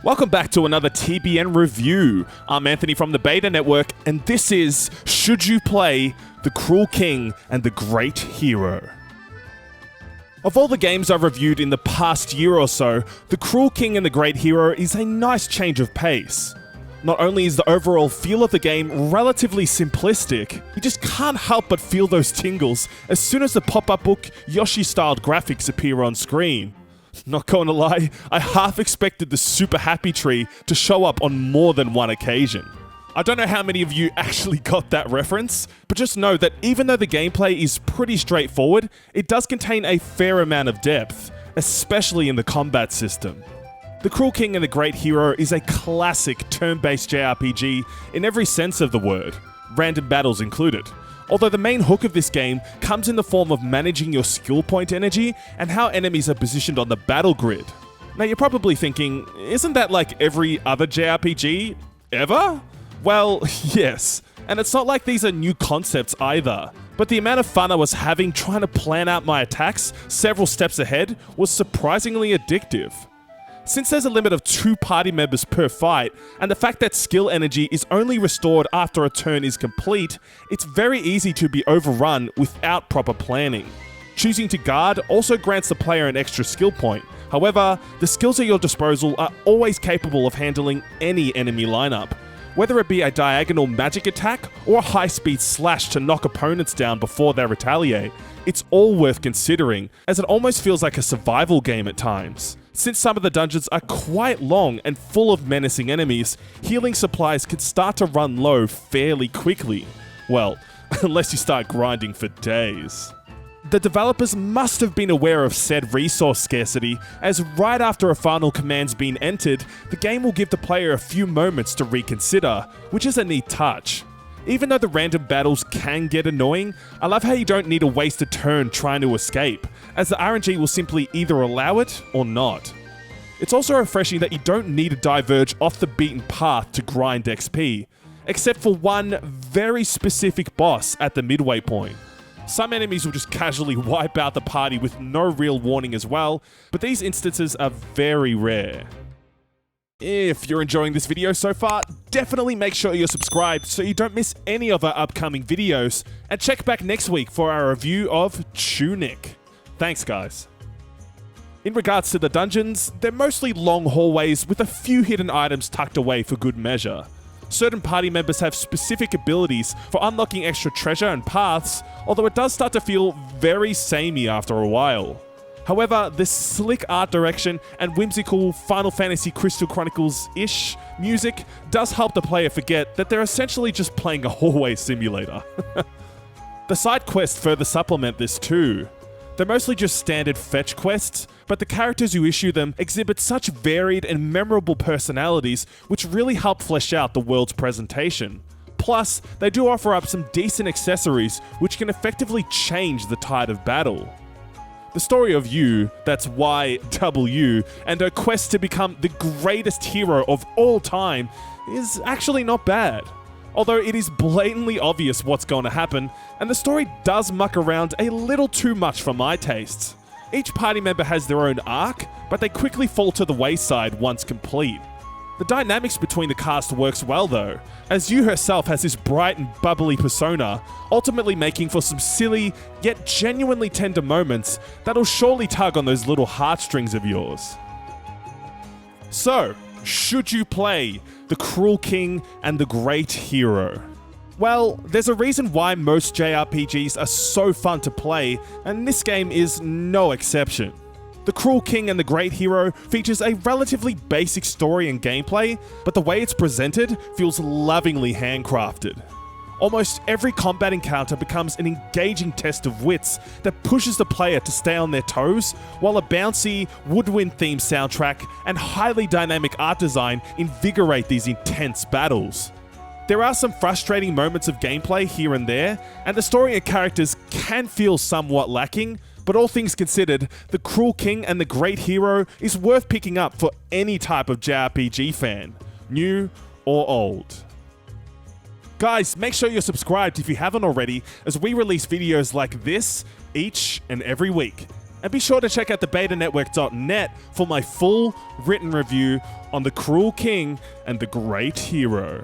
Welcome back to another TBN review. I'm Anthony from the Beta Network, and this is Should You Play The Cruel King and the Great Hero? Of all the games I've reviewed in the past year or so, The Cruel King and the Great Hero is a nice change of pace. Not only is the overall feel of the game relatively simplistic, you just can't help but feel those tingles as soon as the pop-up book Yoshi-styled graphics appear on screen. Not gonna lie, I half expected the super happy tree to show up on more than one occasion. I don't know how many of you actually got that reference, but just know that even though the gameplay is pretty straightforward, it does contain a fair amount of depth, especially in the combat system. The Cruel King and the Great Hero is a classic turn-based JRPG in every sense of the word, random battles included. Although the main hook of this game comes in the form of managing your skill point energy and how enemies are positioned on the battle grid. Now you're probably thinking, isn't that like every other JRPG ever? Well, yes. And it's not like these are new concepts either. But the amount of fun I was having trying to plan out my attacks several steps ahead was surprisingly addictive. Since there's a limit of 2 party members per fight, and the fact that skill energy is only restored after a turn is complete, it's very easy to be overrun without proper planning. Choosing to guard also grants the player an extra skill point. However, the skills at your disposal are always capable of handling any enemy lineup. Whether it be a diagonal magic attack or a high-speed slash to knock opponents down before they retaliate, it's all worth considering, as it almost feels like a survival game at times. Since some of the dungeons are quite long and full of menacing enemies, healing supplies can start to run low fairly quickly. Well, unless you start grinding for days. The developers must have been aware of said resource scarcity, as right after a final command's been entered, the game will give the player a few moments to reconsider, which is a neat touch. Even though the random battles can get annoying, I love how you don't need to waste a turn trying to escape, as the RNG will simply either allow it or not. It's also refreshing that you don't need to diverge off the beaten path to grind XP, except for one very specific boss at the midway point. Some enemies will just casually wipe out the party with no real warning as well, but these instances are very rare. If you're enjoying this video so far, definitely make sure you're subscribed so you don't miss any of our upcoming videos, and check back next week for our review of Tunic. Thanks guys. In regards to the dungeons, they're mostly long hallways with a few hidden items tucked away for good measure. Certain party members have specific abilities for unlocking extra treasure and paths, although it does start to feel very samey after a while. However, the slick art direction and whimsical Final Fantasy Crystal Chronicles-ish music does help the player forget that they're essentially just playing a hallway simulator. The side quests further supplement this too. They're mostly just standard fetch quests, but the characters who issue them exhibit such varied and memorable personalities which really help flesh out the world's presentation. Plus, they do offer up some decent accessories which can effectively change the tide of battle. The story of Yu, that's YW, and her quest to become the greatest hero of all time is actually not bad. Although it is blatantly obvious what's going to happen, and the story does muck around a little too much for my tastes. Each party member has their own arc, but they quickly fall to the wayside once complete. The dynamics between the cast works well though, as Yu herself has this bright and bubbly persona, ultimately making for some silly, yet genuinely tender moments that'll surely tug on those little heartstrings of yours. So, should you play The Cruel King and the Great Hero? Well, there's a reason why most JRPGs are so fun to play, and this game is no exception. The Cruel King and the Great Hero features a relatively basic story and gameplay, but the way it's presented feels lovingly handcrafted. Almost every combat encounter becomes an engaging test of wits that pushes the player to stay on their toes, while a bouncy, woodwind-themed soundtrack and highly dynamic art design invigorate these intense battles. There are some frustrating moments of gameplay here and there, and the story and characters can feel somewhat lacking, but all things considered, The Cruel King and the Great Hero is worth picking up for any type of JRPG fan, new or old. Guys, make sure you're subscribed if you haven't already, as we release videos like this each and every week. And be sure to check out thebetanetwork.net for my full written review on The Cruel King and the Great Hero.